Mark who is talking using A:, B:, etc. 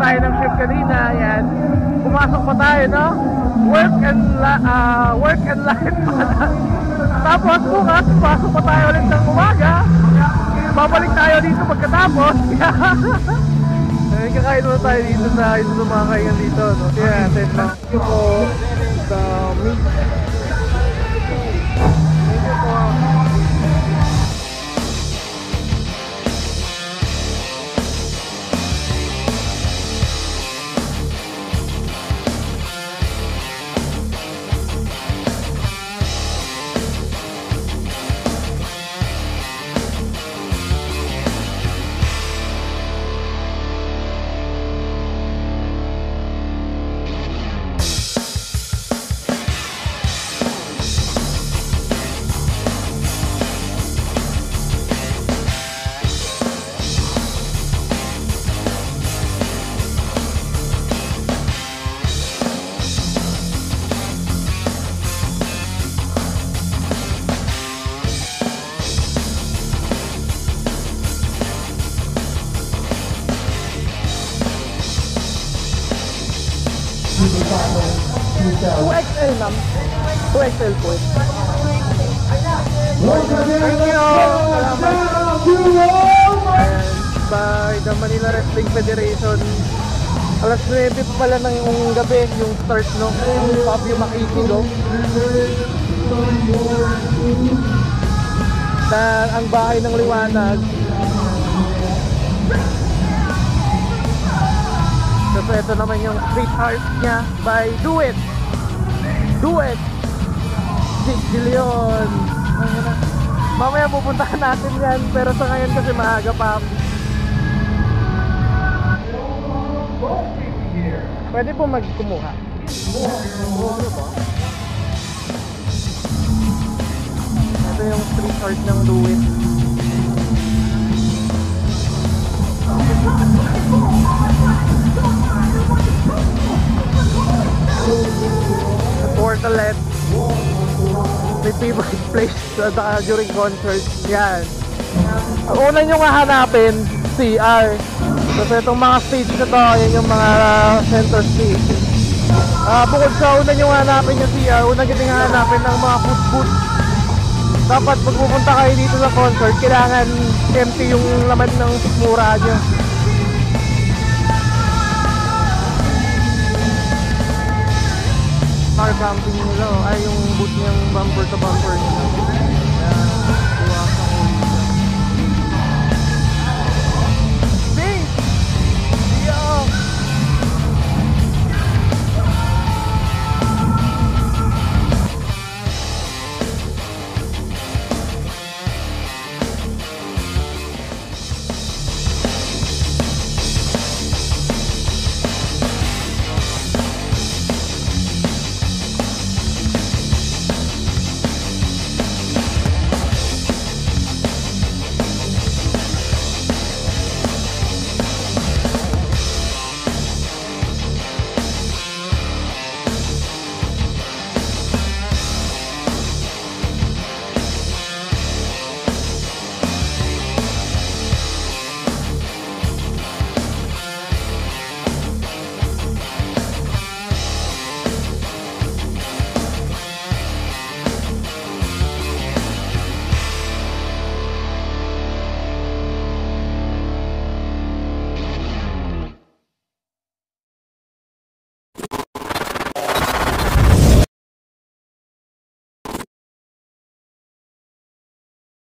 A: tayo ng shift kanina. Yan. Pumasok pa tayo, no? Work and life balance. Tapos bukas, pumasok pa tayo ulit ng umaga. Babalik tayo dito pagkatapos. Kakain muna tayo dito sa isa sa mga kainan dito, no? Kaya natin lang. Thank you po sa meat. Thank you po. XL ma'am. 2XL po. Thank you. Ayan, by the Manila Wrestling Federation. Alas 9 pa pala ng yung gabi, yung start, no? Yung Fabio Makikigo. Na ang bahay ng liwanag. So ito naman yung sweetheart niya by Do It. Do It. Jillion. Mamaya pupuntahan natin yan, pero sa ngayon kasi maaga pa. Pwede po magkumuha. Ito yung sweetheart ng Do It. Portalet. May favorite place during concert. Yan. Ang una nyo nga hanapin, CR. Kasi itong mga stage na to, yan yung mga center stage. Bukod sa una nyo hanapin yung CR, una nyo nga hanapin ng mga food booth. Dapat pag pupunta kayo dito sa concert, kailangan empty yung laman ng mura nyo. Car camping nila, ay yung boot niyang bumper to bumper nila.